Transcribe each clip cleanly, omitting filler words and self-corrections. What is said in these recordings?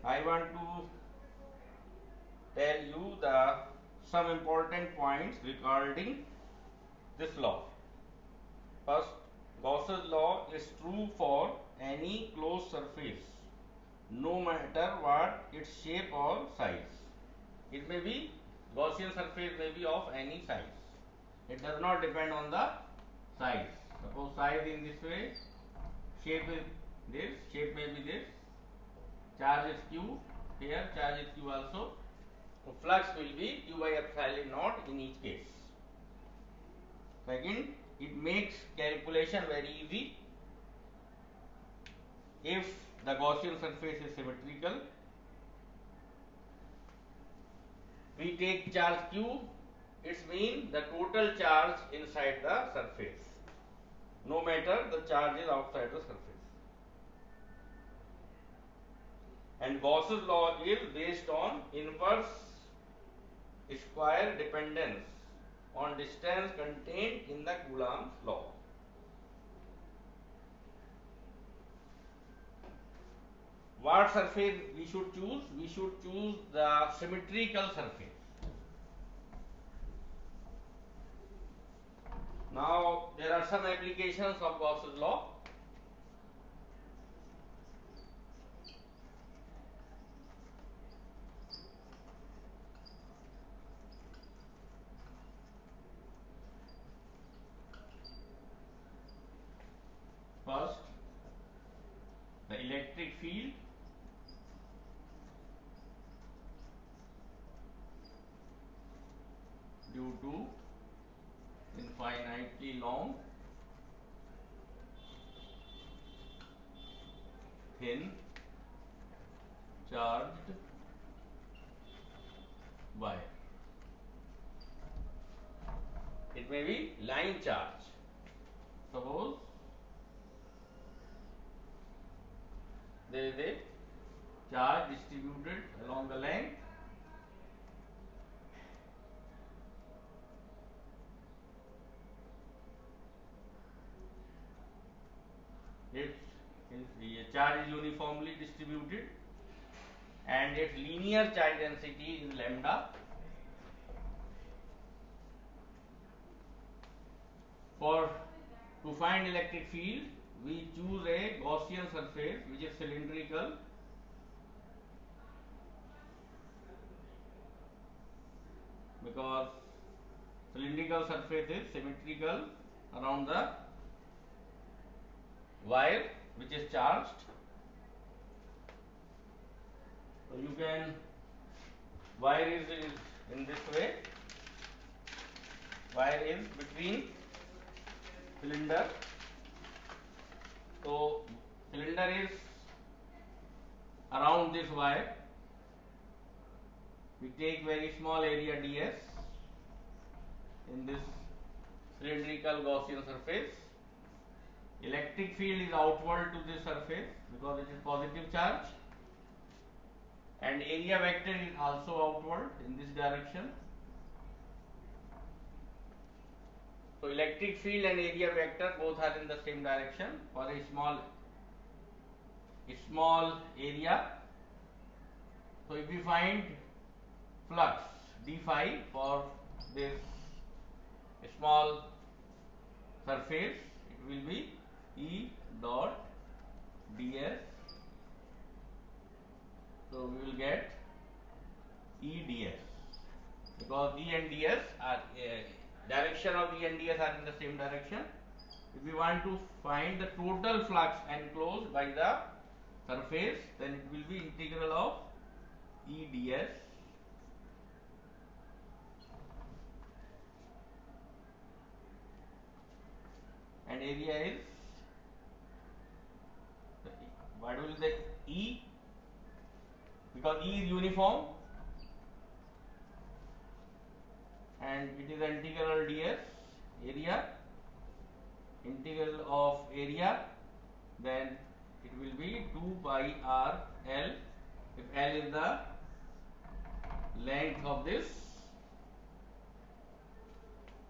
I want to tell you the some important points regarding this law. First, Gauss's law is true for any closed surface, no matter what its shape or size. It may be Gaussian surface may be of any size. It does not depend on the size. Suppose size in this way, shape is this, shape may be this, charge is q, here charge is q also. So flux will be q by epsilon naught in each case. Second, it makes calculation very easy if the Gaussian surface is symmetrical. We take charge q, it means the total charge inside the surface, no matter the charge is outside the surface. And Gauss's law is based on inverse square dependence on distance contained in the Coulomb's law. What surface we should choose? We should choose the symmetrical surface. Now there are some applications of Gauss's law. First, the electric field. Due to infinitely long, thin, charged wire. It may be line charge. Suppose there is a charge distributed along the length. Its charge is uniformly distributed and its linear charge density is lambda. For to find electric field, we choose a Gaussian surface which is cylindrical, because cylindrical surface is symmetrical around the wire which is charged. So you can, wire is in this way, wire is between cylinder. So cylinder is around this wire. We take very small area ds in this cylindrical Gaussian surface. Electric field is outward to this surface because it is positive charge, and area vector is also outward in this direction. So electric field and area vector both are in the same direction for a small area. So if we find flux d phi for this small surface, it will be E dot ds. So we will get E ds, because E and ds are direction of E and ds are in the same direction. If we want to find the total flux enclosed by the surface, then it will be integral of E ds. And area is, what will the E, because E is uniform and it is integral ds, area, integral of area, then it will be 2 pi r L. If L is the length of this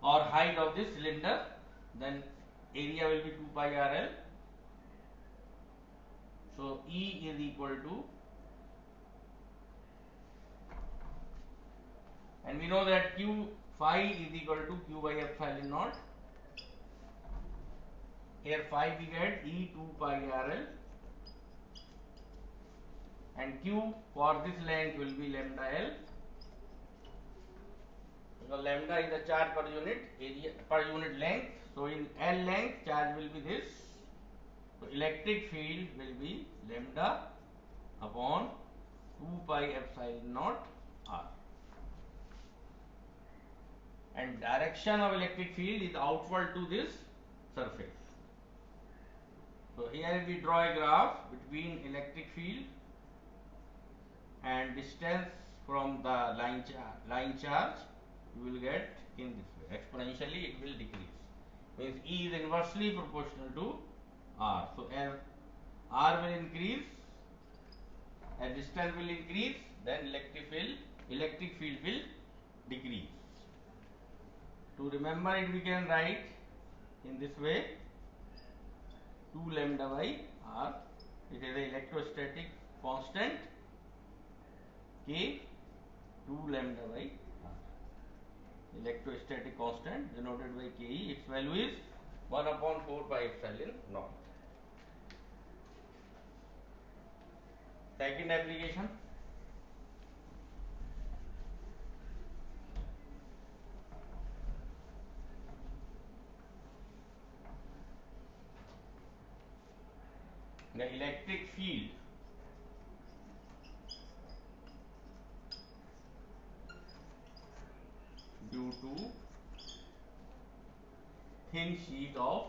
or height of this cylinder, then area will be 2 pi r L. So E is equal to And we know that Q phi is equal to Q by epsilon naught. Here phi we get E 2 pi RL, and Q for this length will be lambda L, because lambda is the charge per unit area per unit length. So in L length charge will be this. So electric field will be lambda upon 2 pi epsilon naught R. And direction of electric field is outward to this surface. So here we draw a graph between electric field and distance from the line charge. You will get in this way. Exponentially it will decrease. Means E is inversely proportional to R. So as R will increase, as distance will increase, then electric field will decrease. To remember it, we can write in this way: 2 lambda by R. It is the electrostatic constant K, 2 lambda by R. Electrostatic constant denoted by Ke. Its value is 1 upon 4 pi epsilon naught. Second application. The electric field due to thin sheet of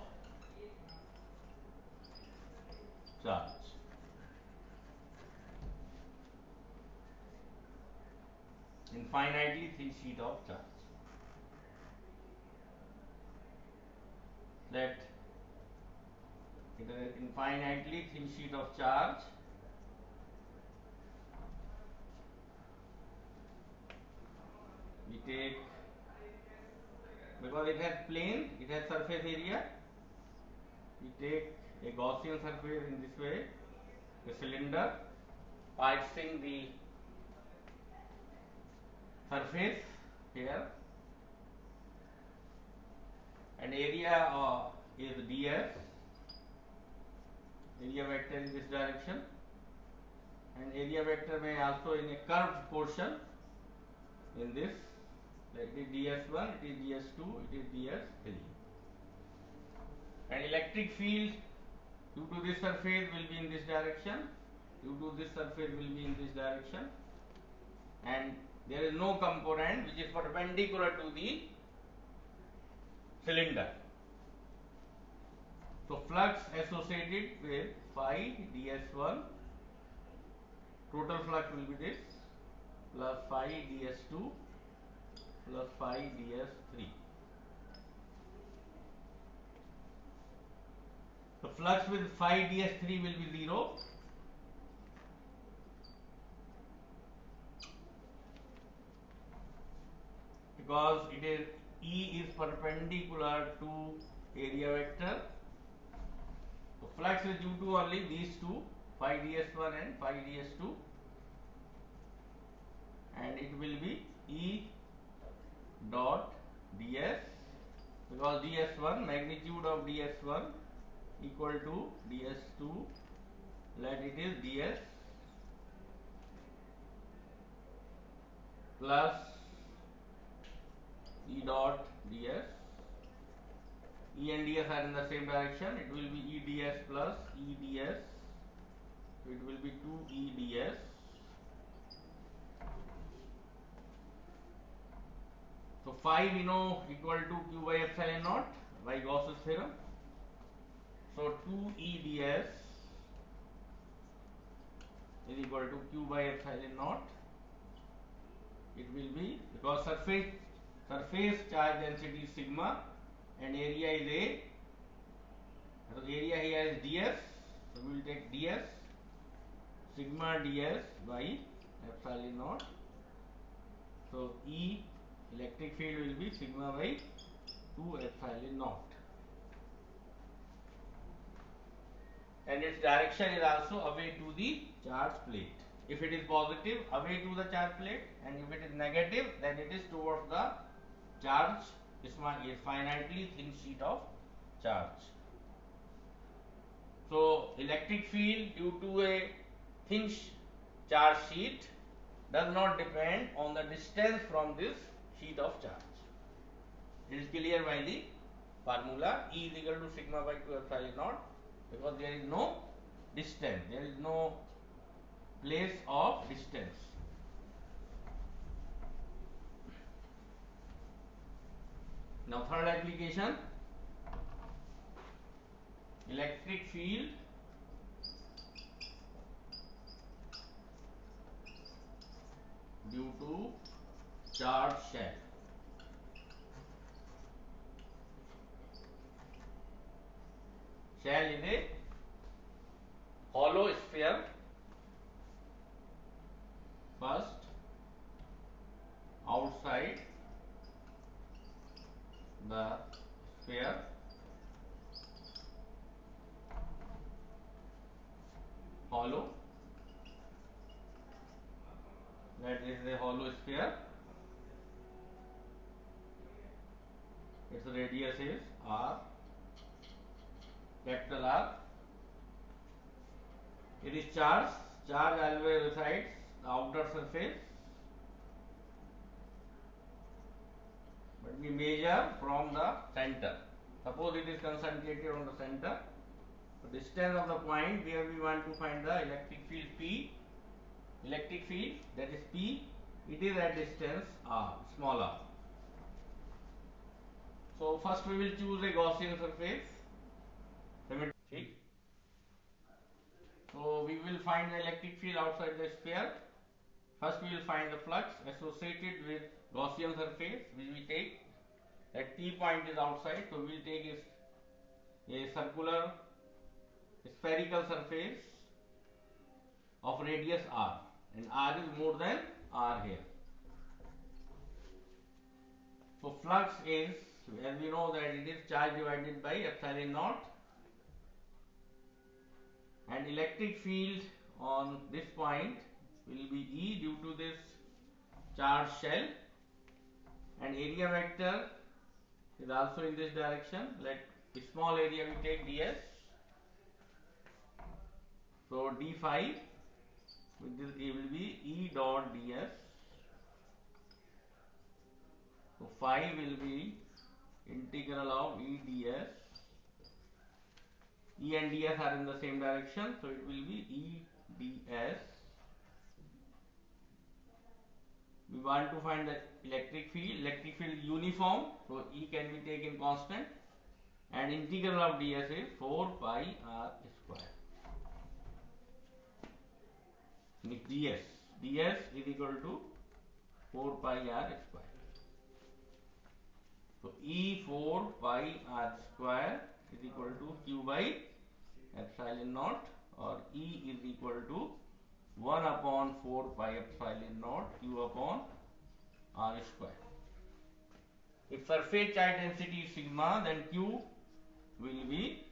charge. Infinitely thin sheet of charge. That it is an infinitely thin sheet of charge we take, because it has plane, it has surface area, we take a Gaussian surface in this way, a cylinder, piercing the surface here, and area is ds, area vector in this direction, and area vector may also in a curved portion in this, like it is ds1, it is ds2, it is ds3. And electric field due to this surface will be in this direction, due to this surface will be in this direction, and there is no component which is perpendicular to the cylinder. So flux associated with phi ds1, total flux will be this, plus phi ds2 plus phi ds3. The flux with phi ds3 will be 0, because it is E is perpendicular to area vector. So flux is due to only these two, phi ds1 and phi ds2, and it will be E dot ds, because ds1, magnitude of ds1 equal to ds2, let it is ds plus E dot ds. E and ds are in the same direction, it will be E ds plus E ds, so it will be 2 E ds. So phi we know equal to Q by epsilon naught by Gauss's theorem. So 2 E ds is equal to Q by epsilon naught. It will be, because surface charge density is sigma and area is A. So area here is ds. So we will take ds, sigma ds by epsilon naught. So E electric field will be sigma by 2 epsilon naught. And its direction is also away to the charge plate. If it is positive, away to the charge plate, and if it is negative, then it is towards the charge, finitely thin sheet of charge. So electric field due to a thin charge sheet does not depend on the distance from this sheet of charge. It is clear by the formula E is equal to sigma by 2 epsilon naught, because there is no distance, there is no place of distance. Now third application, electric field due to charge shell. Shell is a hollow sphere. First, outside the sphere, hollow, that is a hollow sphere. Its radius is r, capital R. It is charged. Charge always resides the outer surface, but we measure from the center. Suppose it is concentrated on the center. The distance of the point where we want to find the electric field P, electric field, that is P, it is at distance r, small r. So first we will choose a Gaussian surface. So we will find the electric field outside the sphere. First we will find the flux associated with Gaussian surface, which we take that P point is outside. So we will take a circular spherical surface of radius r, and r is more than r here. So flux is, as we know, that it is charge divided by epsilon naught, and electric field on this point will be E due to this charge shell, and area vector is also in this direction. Let small area we take ds. So d phi with this it will be E dot ds. So phi will be integral of E ds. E and ds are in the same direction, so it will be E ds. We want to find the electric field. Electric field is uniform, so E can be taken constant, and integral of ds is 4 pi r square. ds is equal to 4 pi r square. So E 4 pi r square is equal to q by epsilon naught, or E is equal to 1 upon 4 pi epsilon naught q upon r square. If surface charge density is sigma, then q will be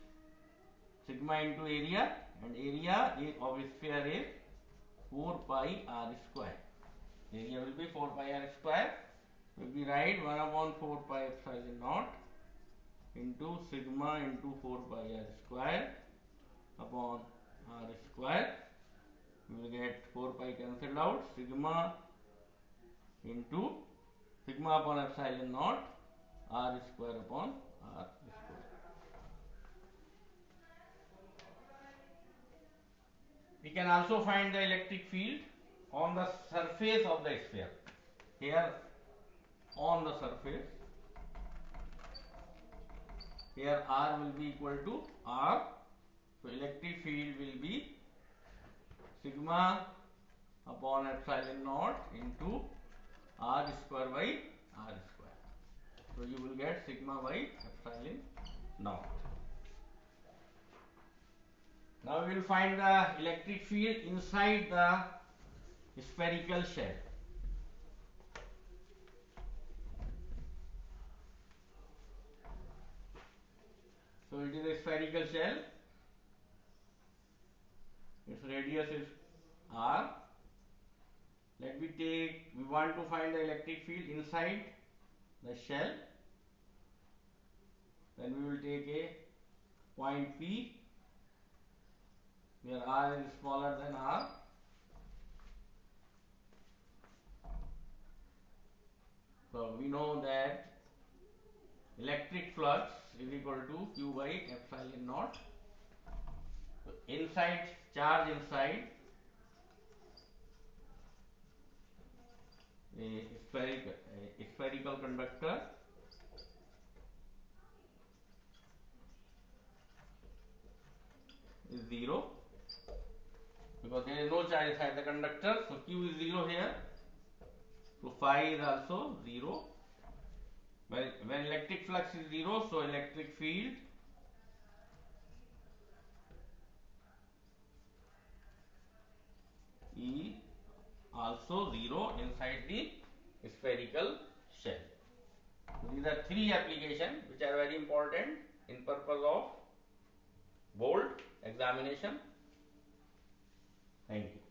sigma into area, and area of a sphere is 4 pi r square. Area will be 4 pi r square. So we write 1 upon 4 pi epsilon naught into sigma into 4 pi r square upon r square. We will get 4 pi cancelled out. Sigma into sigma upon epsilon naught r square upon r square. We can also find the electric field on the surface of the sphere. Here on the surface, here r will be equal to r. So electric field will be sigma upon epsilon naught into r square by r square. So you will get sigma by epsilon naught. Now we will find the electric field inside the spherical shell. So it is a spherical shell. Its radius is r. we want to find the electric field inside the shell. Then we will take a point P where R is smaller than R. So we know that electric flux is equal to Q by epsilon naught. So inside, charge inside a spherical conductor is 0 because there is no charge inside the conductor. So Q is 0 here. So phi is also 0. When electric flux is 0, so electric field is also 0 inside the spherical shell. So these are three applications which are very important in purpose of board examination. Thank you.